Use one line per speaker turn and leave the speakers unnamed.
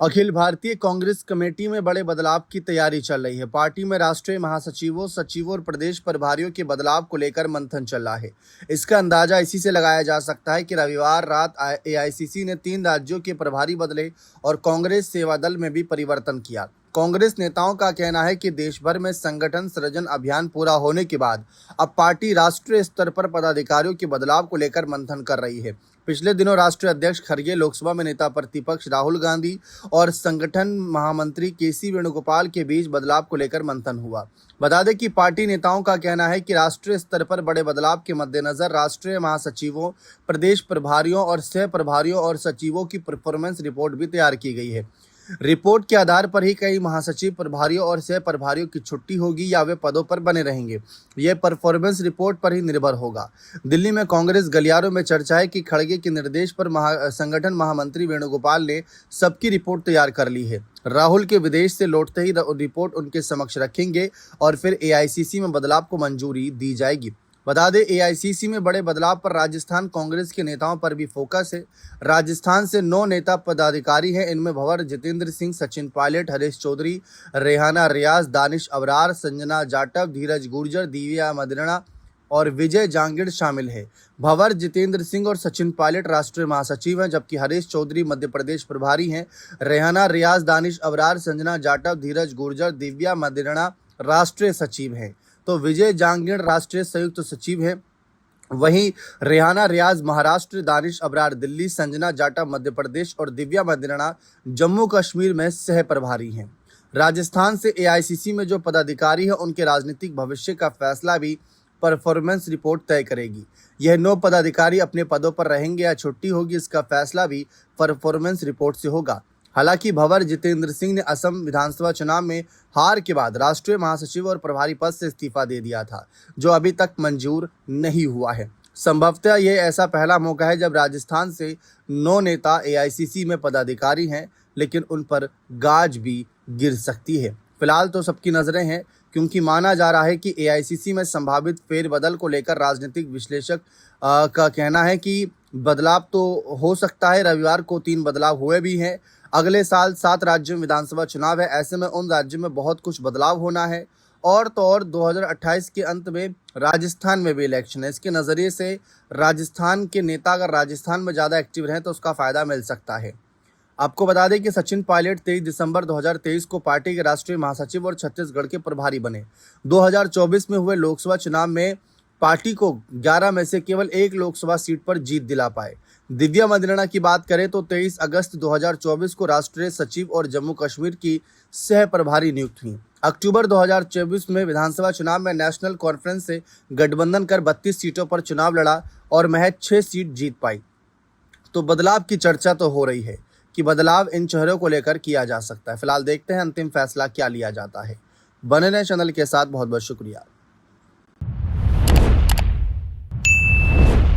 Akhil Bharatiya Congress committee में बड़े बदलाव की तैयारी चल रही है। पार्टी में राष्ट्रीय महासचिवों, सचिवों और प्रदेश प्रभारियों के बदलाव को लेकर मंथन चल रहा है। इसका अंदाजा इसी से लगाया जा सकता है कि रविवार रात एआईसीसी ने 3 राज्यों के प्रभारी बदले और कांग्रेस सेवा दल में भी परिवर्तन किया। कांग्रेस नेताओं का कहना है कि देश भर में संगठन सृजन अभियान पूरा होने के बाद अब पार्टी राष्ट्रीय स्तर पर पदाधिकारियों के बदलाव को लेकर मंथन कर रही है। पिछले दिनों राष्ट्रीय अध्यक्ष खड़गे, लोकसभा में नेता प्रतिपक्ष राहुल गांधी और संगठन महामंत्री केसी वेणुगोपाल के बीच बदलाव को लेकर मंथन हुआ। बता दें कि पार्टी नेताओं का कहना है कि राष्ट्रीय स्तर पर बड़े बदलाव के मद्देनजर राष्ट्रीय महासचिवों, प्रदेश प्रभारियों और सह प्रभारियों और सचिवों की परफॉर्मेंस रिपोर्ट भी तैयार की गई है। रिपोर्ट के आधार पर ही कई महासचिव, प्रभारियों और सह प्रभारियों की छुट्टी होगी या वे पदों पर बने रहेंगे। यह परफॉर्मेंस रिपोर्ट पर ही निर्भर होगा। दिल्ली में कांग्रेस गलियारों में चर्चा है कि खड़गे के निर्देश पर संगठन महामंत्री वेणुगोपाल ने सबकी रिपोर्ट तैयार कर ली है। राहुल के विदेश से लौटते ही रिपोर्ट उनके समक्ष रखेंगे और फिर एआईसीसी में बदलाव को मंजूरी दी जाएगी। बता दें, एआईसीसी में बड़े बदलाव पर राजस्थान कांग्रेस के नेताओं पर भी फोकस है। राजस्थान से 9 नेता पदाधिकारी हैं। इनमें भंवर जितेंद्र सिंह, सचिन पायलट, हरीश चौधरी, रेहाना रियाज, दानिश अबरार, संजना जाटव, धीरज गुर्जर, दिव्या मदेरणा और विजय जांगिड़ शामिल है। भंवर जितेंद्र सिंह और सचिन पायलट राष्ट्रीय महासचिव हैं, जबकि हरीश चौधरी मध्य प्रदेश प्रभारी हैं। रेहाना रियाज, दानिश अबरार, संजना जाटव, धीरज गुर्जर, दिव्या मदेरणा राष्ट्रीय सचिव हैं, तो विजय जांगिड़ राष्ट्रीय संयुक्त सचिव हैं। वहीं रेहाना रियाज महाराष्ट्र, दानिश अबरार दिल्ली, संजना जाटव मध्य प्रदेश और दिव्या मदेरणा जम्मू कश्मीर में सह प्रभारी हैं। राजस्थान से एआईसीसी में जो पदाधिकारी हैं उनके राजनीतिक भविष्य का फैसला भी परफॉर्मेंस रिपोर्ट तय करेगी। यह 9 पदाधिकारी अपने पदों पर रहेंगे या छुट्टी होगी, इसका फैसला भी परफॉर्मेंस रिपोर्ट से होगा। हालांकि भंवर जितेंद्र सिंह ने असम विधानसभा चुनाव में हार के बाद राष्ट्रीय महासचिव और प्रभारी पद से इस्तीफा दे दिया था, जो अभी तक मंजूर नहीं हुआ है। संभवतः यह ऐसा पहला मौका है जब राजस्थान से 9 नेता एआईसीसी में पदाधिकारी हैं, लेकिन उन पर गाज भी गिर सकती है। फिलहाल तो सबकी नजरें हैं, क्योंकि माना जा रहा है कि एआईसीसी में संभावित फेरबदल को लेकर राजनीतिक विश्लेषक का कहना है कि बदलाव तो हो सकता है। रविवार को 3 बदलाव हुए भी हैं। अगले साल 7 राज्यों में विधानसभा चुनाव है। ऐसे में उन राज्यों में बहुत कुछ बदलाव होना है। और तो और 2028 के अंत में राजस्थान में भी इलेक्शन है। इसके नज़रिए से राजस्थान के नेता अगर राजस्थान में ज़्यादा एक्टिव रहें तो उसका फ़ायदा मिल सकता है। आपको बता दें कि सचिन पायलट 23 दिसंबर 2023 को पार्टी के राष्ट्रीय महासचिव और छत्तीसगढ़ के प्रभारी बने। 2024 में हुए लोकसभा चुनाव में पार्टी को 11 में से केवल 1 लोकसभा सीट पर जीत दिला पाए। दिव्या मदेरणा की बात करें तो 23 अगस्त 2024 को राष्ट्रीय सचिव और जम्मू कश्मीर की सह प्रभारी नियुक्त हुई। अक्टूबर 2024 में विधानसभा चुनाव में नेशनल कॉन्फ्रेंस से गठबंधन कर 32 सीटों पर चुनाव लड़ा और महज 6 सीट जीत पाई। तो बदलाव की चर्चा तो हो रही है कि बदलाव इन चेहरों को लेकर किया जा सकता है। फिलहाल देखते हैं अंतिम फैसला क्या लिया जाता है। बने रहें चैनल के साथ। बहुत बहुत शुक्रिया।